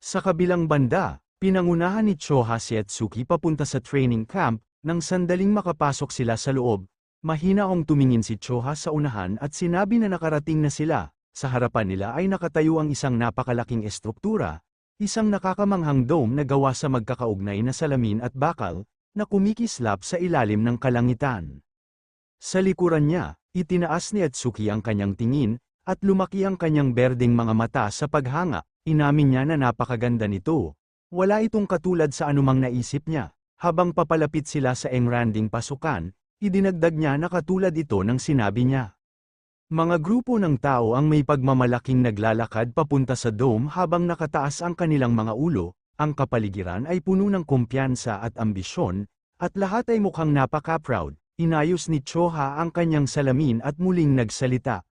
Sa kabilang banda, pinangunahan ni Choha si Etsuki papunta sa training camp, nang sandaling makapasok sila sa loob. Mahinaong tumingin si Choha sa unahan at sinabi na nakarating na sila. Sa harapan nila ay nakatayo ang isang napakalaking estruktura, isang nakakamanghang dome na gawa sa magkakaugnay na salamin at bakal, na kumikislap sa ilalim ng kalangitan. Sa likuran niya, itinaas ni Etsuki ang kanyang tingin, at lumaki ang kanyang berdeng mga mata sa paghanga. Inamin niya na napakaganda nito. Wala itong katulad sa anumang naisip niya. Habang papalapit sila sa engranding pasukan, idinagdag niya na katulad ito ng sinabi niya. Mga grupo ng tao ang may pagmamalaking naglalakad papunta sa dome habang nakataas ang kanilang mga ulo, ang kapaligiran ay puno ng kumpiyansa at ambisyon, at lahat ay mukhang napaka-proud. Inayos ni Choha ang kanyang salamin at muling nagsalita.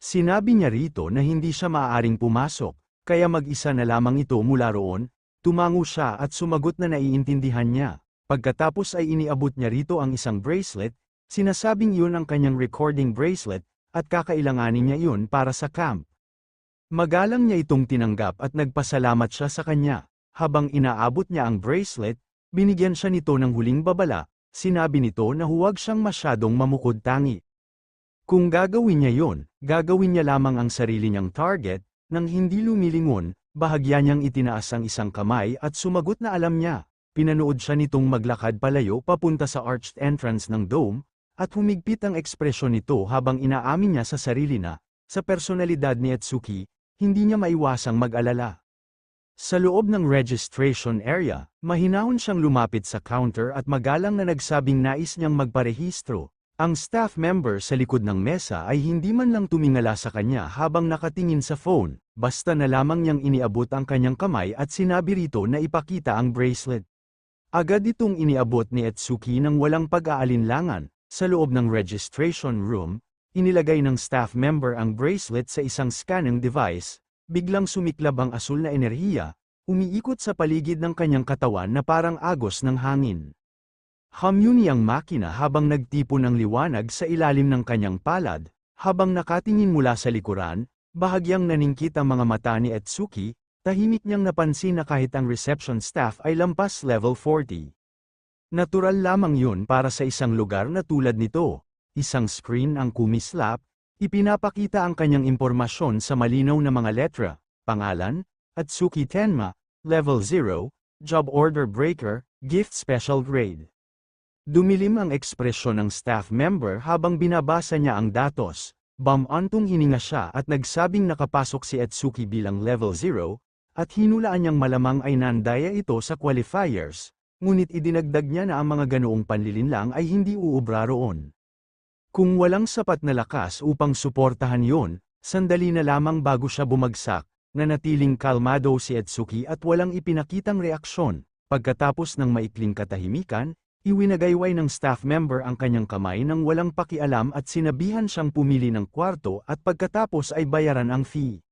Sinabi niya rito na hindi siya maaaring pumasok, kaya mag-isa na lamang ito mula roon. Tumango siya at sumagot na naiintindihan niya. Pagkatapos ay iniabot niya rito ang isang bracelet, sinasabing yun ang kanyang recording bracelet, at kakailanganin niya yun para sa camp. Magalang niya itong tinanggap at nagpasalamat siya sa kanya. Habang inaabot niya ang bracelet, binigyan siya nito ng huling babala, sinabi nito na huwag siyang masyadong mamukod-tangi. Kung gagawin niya yun, gagawin niya lamang ang sarili niyang target, nang hindi lumilingon, bahagya niyang itinaas ang isang kamay at sumagot na alam niya. Pinanood siya nitong maglakad palayo papunta sa arched entrance ng dome, at humigpit ang ekspresyon nito habang inaamin niya sa sarili na, sa personalidad ni Etsuki, hindi niya maiwasang mag-alala. Sa loob ng registration area, mahinahon siyang lumapit sa counter at magalang na nagsabing nais niyang magparehistro. Ang staff member sa likod ng mesa ay hindi man lang tumingala sa kanya habang nakatingin sa phone, basta na lamang niyang iniabot ang kanyang kamay at sinabi rito na ipakita ang bracelet. Agad itong iniabot ni Etsuki nang walang pag-aalinlangan. Sa loob ng registration room, inilagay ng staff member ang bracelet sa isang scanning device, biglang sumiklab ang asul na enerhiya, umiikot sa paligid ng kanyang katawan na parang agos ng hangin. Humyuni ang makina habang nagtipon ng liwanag sa ilalim ng kanyang palad, habang nakatingin mula sa likuran, bahagyang naningkit ang mga mata ni Etsuki, tahimik niyang napansin na kahit ang reception staff ay lampas level 40. Natural lamang yun para sa isang lugar na tulad nito. Isang screen ang kumislap, ipinapakita ang kanyang impormasyon sa malinaw na mga letra, pangalan, Etsuki Tenma, level 0, job order breaker, gift special grade. Dumilim ang ekspresyon ng staff member habang binabasa niya ang datos. Bumantong hininga siya at nagsabing nakapasok si Etsuki bilang level 0, at hinulaan niyang malamang ay nandaya ito sa qualifiers, ngunit idinagdag niya na ang mga ganoong panlilinlang ay hindi uubra roon. Kung walang sapat na lakas upang suportahan yon, sandali na lamang bago siya bumagsak, nanatiling kalmado si Etsuki at walang ipinakitang reaksyon. Pagkatapos ng maikling katahimikan, iwinagayway ng staff member ang kanyang kamay nang walang pakialam at sinabihan siyang pumili ng kwarto at pagkatapos ay bayaran ang fee.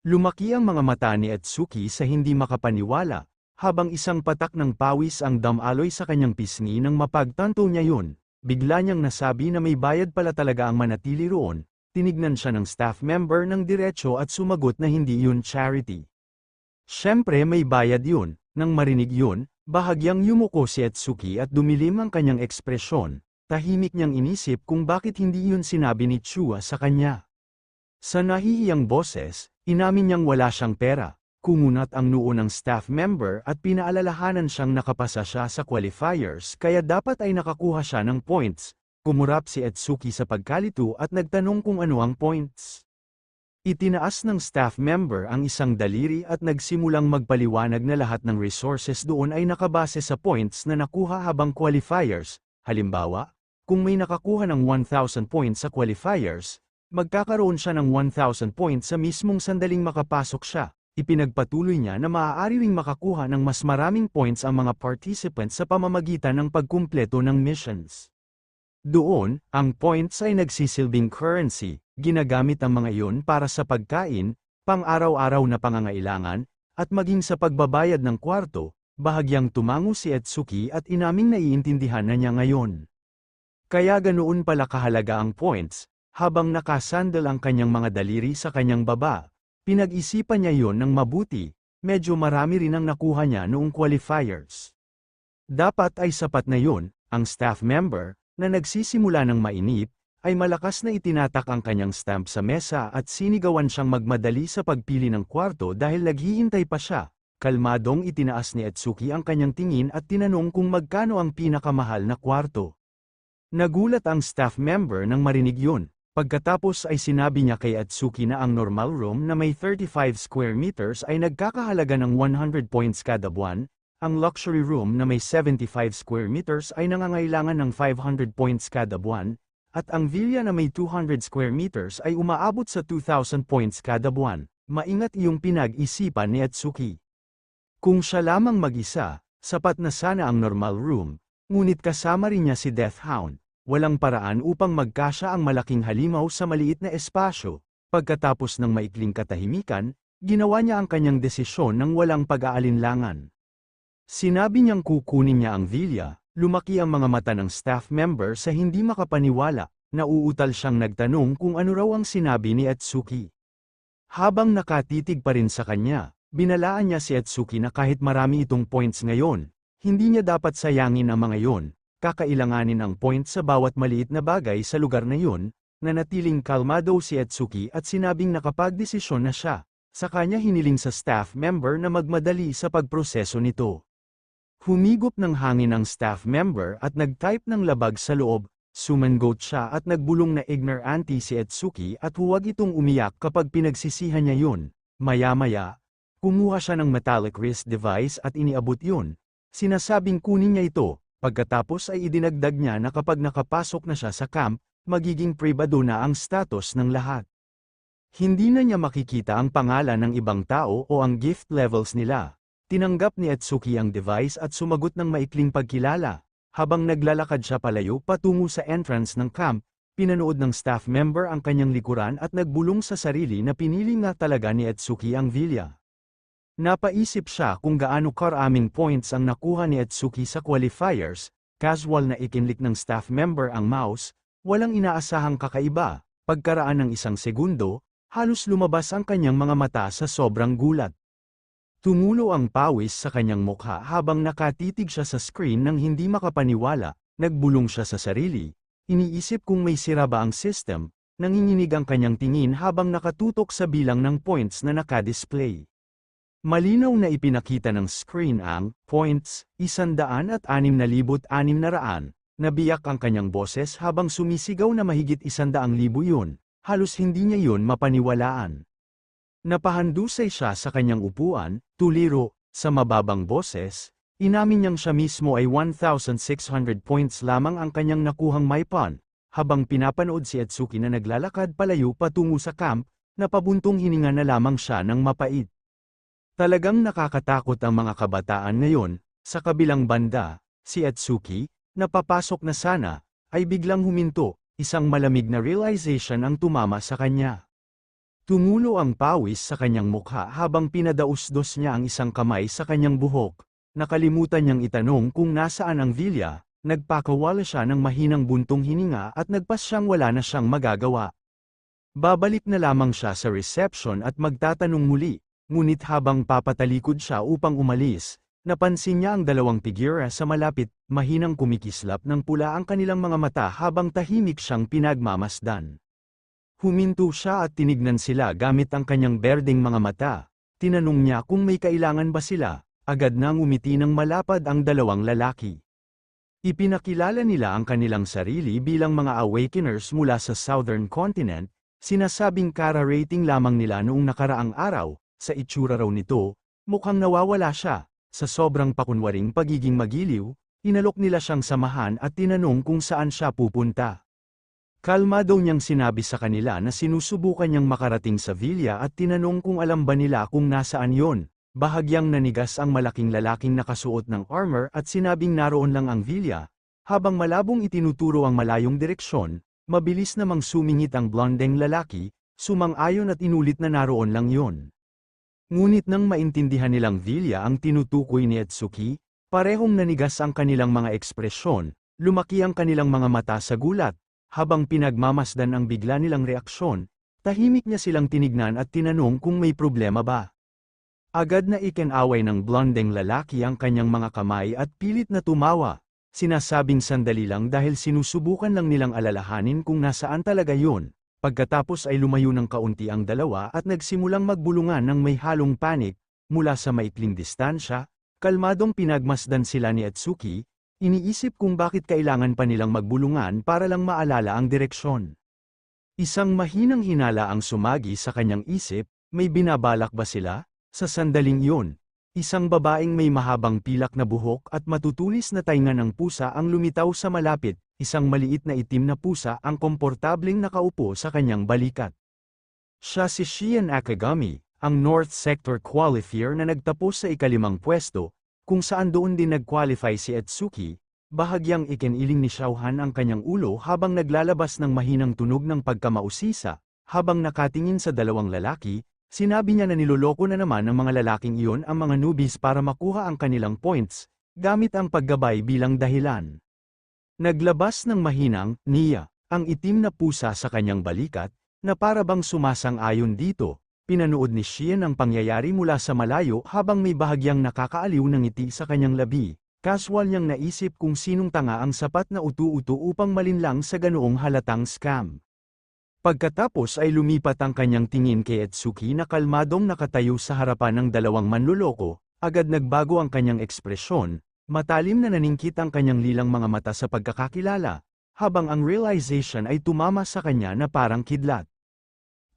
Lumaki ang mga mata ni Etsuki sa hindi makapaniwala, habang isang patak ng pawis ang damaloy sa kanyang pisngi nang mapagtanto niya yun. Bigla niyang nasabi na may bayad pala talaga ang manatili roon, tinignan siya ng staff member ng diretso at sumagot na hindi yun charity. Siyempre may bayad yun. Nang marinig yun, bahagyang yumuko si Etsuki at dumilim ang kanyang ekspresyon. Tahimik niyang inisip kung bakit hindi yun sinabi ni Chua sa kanya. Sa nahihiyang boses, inamin niyang wala siyang pera. Kumunat ang noo ng staff member at pinaalalahanan siyang nakapasa siya sa qualifiers kaya dapat ay nakakuha siya ng points. Kumurap si Etsuki sa pagkalito at nagtanong kung ano ang points. Itinaas ng staff member ang isang daliri at nagsimulang magpaliwanag na lahat ng resources doon ay nakabase sa points na nakuha habang qualifiers. Halimbawa, kung may nakakuha ng 1,000 points sa qualifiers, magkakaroon siya ng 1,000 points sa mismong sandaling makapasok siya. Ipinagpatuloy niya na maaari ring makakuha ng mas maraming points ang mga participants sa pamamagitan ng pagkumpleto ng missions. Doon, ang points ay nagsisilbing currency. Ginagamit ang mga iyon para sa pagkain, pang-araw-araw na pangangailangan, at maging sa pagbabayad ng kwarto. Bahagyang tumango si Etsuki at inaming naiintindihan na niya ngayon. Kaya ganoon pala kahalaga ang points. Habang nakasandal ang kanyang mga daliri sa kanyang baba, pinag-isipan niya yon ng mabuti. medyo marami rin ang nakuha niya noong qualifiers. Dapat ay sapat na yun, ang staff member, na nagsisimula ng mainip, ay malakas na itinatak ang kanyang stamp sa mesa at sinigawan siyang magmadali sa pagpili ng kwarto dahil naghihintay pa siya. Kalmadong itinaas ni Etsuki ang kanyang tingin at tinanong kung magkano ang pinakamahal na kwarto. Nagulat ang staff member nang marinig yun. Pagkatapos ay sinabi niya kay Etsuki na ang normal room na may 35 square meters ay nagkakahalaga ng 100 points kada buwan, ang luxury room na may 75 square meters ay nangangailangan ng 500 points kada buwan, at ang villa na may 200 square meters ay umaabot sa 2,000 points kada buwan. Maingat iyong pinag-isipan ni Etsuki. Kung siya lamang mag-isa, sapat na sana ang normal room, ngunit kasama rin niya si Death Hound. Walang paraan upang magkasya ang malaking halimaw sa maliit na espasyo. Pagkatapos ng maikling katahimikan, ginawa niya ang kanyang desisyon ng walang pag-aalinlangan. Sinabi niyang kukunin niya ang villa, lumaki ang mga mata ng staff member sa hindi makapaniwala, nauutal siyang nagtanong kung ano raw ang sinabi ni Etsuki. Habang nakatitig pa rin sa kanya, binalaan niya si Etsuki na kahit marami itong points ngayon, hindi niya dapat sayangin ang mga yon. Kakailanganin ang point sa bawat maliit na bagay sa lugar na yun, nanatiling kalmado si Etsuki at sinabing nakapagdesisyon na siya, sa kanya hiniling sa staff member na magmadali sa pagproseso nito. Humigop ng hangin ang staff member at nag-type ng labag sa loob, sumangot siya at nagbulong na ignorante si Etsuki at huwag itong umiyak kapag pinagsisihan niya yun. Maya-maya, kumuha siya ng metallic wrist device at iniabot yun, sinasabing kunin niya ito. Pagkatapos ay idinagdag niya na kapag nakapasok na siya sa camp, magiging pribado na ang status ng lahat. Hindi na niya makikita ang pangalan ng ibang tao o ang gift levels nila. Tinanggap ni Etsuki ang device at sumagot ng maikling pagkilala. Habang naglalakad siya palayo patungo sa entrance ng camp, pinanood ng staff member ang kanyang likuran at nagbulong sa sarili na pinili nga talaga ni Etsuki ang villa. Napaisip siya kung gaano karaming points ang nakuha ni Etsuki sa qualifiers, casual na ikinlik ng staff member ang mouse, walang inaasahang kakaiba, pagkaraan ng isang segundo, halos lumabas ang kanyang mga mata sa sobrang gulat. Tumulo ang pawis sa kanyang mukha habang nakatitig siya sa screen nang hindi makapaniwala, nagbulong siya sa sarili, iniisip kung may sira ba ang system, nanginginig ang kanyang tingin habang nakatutok sa bilang ng points na nakadisplay. Malinaw na ipinakita ng screen ang points, 106,600, nabiyak ang kanyang boses habang sumisigaw na mahigit 100,000 yun, halos hindi niya yun mapaniwalaan. Napahandusay siya sa kanyang upuan, tuliro, sa mababang boses, inamin niyang siya mismo ay 1,600 points lamang ang kanyang nakuhang maipon, habang pinapanood si Etsuki na naglalakad palayo patungo sa camp, napabuntong hininga na lamang siya ng mapait. Talagang nakakatakot ang mga kabataan ngayon. Sa kabilang banda, si Etsuki, napapasok na sana, ay biglang huminto, isang malamig na realization ang tumama sa kanya. Tumulo ang pawis sa kanyang mukha habang pinadausdos niya ang isang kamay sa kanyang buhok. Nakalimutan niyang itanong kung nasaan ang villa, nagpakawala siya ng mahinang buntong hininga at nagpasyang wala na siyang magagawa. Babalik na lamang siya sa reception at magtatanong muli. Ngunit habang papatalikod siya upang umalis, napansin niya ang dalawang figura sa malapit, mahinang kumikislap ng pula ang kanilang mga mata habang tahimik siyang pinagmamasdan. Huminto siya at tinignan sila gamit ang kanyang berdeng mga mata. Tinanong niya kung may kailangan ba sila, agad nang umiti ng malapad ang dalawang lalaki. Ipinakilala nila ang kanilang sarili bilang mga awakeners mula sa Southern Continent, sinasabing kara-rating lamang nila noong nakaraang araw. Sa itsura raw nito, mukhang nawawala siya. Sa sobrang pakunwaring pagiging magiliw, inalok nila siyang samahan at tinanong kung saan siya pupunta. Kalmado niyang sinabi sa kanila na sinusubukan niyang makarating sa villa at tinanong kung alam ba nila kung nasaan yon. Bahagyang nanigas ang malaking lalaking nakasuot ng armor at sinabing naroon lang ang villa. Habang malabong itinuturo ang malayong direksyon, mabilis namang sumingit ang blondeng lalaki, sumang-ayon at inulit na naroon lang yon. Ngunit nang maintindihan nilang villa ang tinutukoy ni Etsuki, parehong nanigas ang kanilang mga ekspresyon, lumaki ang kanilang mga mata sa gulat, habang pinagmamasdan ang bigla nilang reaksyon, tahimik niya silang tinignan at tinanong kung may problema ba. Agad na ikinaway ng blondeng lalaki ang kanyang mga kamay at pilit na tumawa. Sinasabing sandali lang dahil sinusubukan lang nilang alalahanin kung nasaan talaga yun. Pagkatapos ay lumayo ng kaunti ang dalawa at nagsimulang magbulungan ng may halong panik. Mula sa maikling distansya, kalmadong pinagmasdan sila ni Atsuki, iniisip kung bakit kailangan pa nilang magbulungan para lang maalala ang direksyon. Isang mahinang hinala ang sumagi sa kanyang isip, may binabalak ba sila? Sa sandaling iyon, isang babaeng may mahabang pilak na buhok at matutulis na tainga ng pusa ang lumitaw sa malapit, isang maliit na itim na pusa ang komportableng nakaupo sa kanyang balikat. Siya si Shion Akagami, ang North Sector qualifier na nagtapos sa ikalimang pwesto, kung saan doon din nag-qualify si Atsuki. Bahagyang ikiniling ni Xiaohan ang kanyang ulo habang naglalabas ng mahinang tunog ng pagkamausisa, habang nakatingin sa dalawang lalaki. Sinabi niya na niloloko na naman ng mga lalaking iyon ang mga newbies para makuha ang kanilang points, gamit ang paggabay bilang dahilan. Naglabas ng mahinang, Nia, ang itim na pusa sa kanyang balikat, na para bang sumasang-ayon dito. Pinanood ni Shion ang pangyayari mula sa malayo habang may bahagyang nakakaaliw ng ngiti sa kanyang labi. Casual niyang naisip kung sinong tanga ang sapat na utu-utu upang malinlang sa ganoong halatang scam. Pagkatapos ay lumipat ang kanyang tingin kay Atsuki na kalmadong nakatayo sa harapan ng dalawang manloloko, agad nagbago ang kanyang ekspresyon, matalim na naningkit ang kanyang lilang mga mata sa pagkakakilala, habang ang realization ay tumama sa kanya na parang kidlat.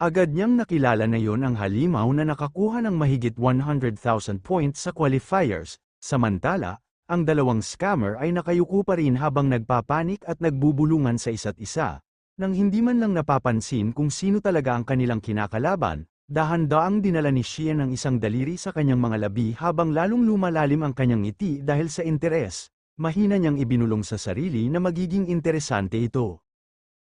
Agad niyang nakilala na yon ang halimaw na nakakuha ng mahigit 100,000 points sa qualifiers, samantala, ang dalawang scammer ay nakayuko pa rin habang nagpapanik at nagbubulungan sa isa't isa. Nang hindi man lang napapansin kung sino talaga ang kanilang kinakalaban, dahan-daang dinala ni Shion ang isang daliri sa kanyang mga labi habang lalong lumalalim ang kanyang ngiti dahil sa interes. Mahina niyang ibinulong sa sarili na magiging interesante ito.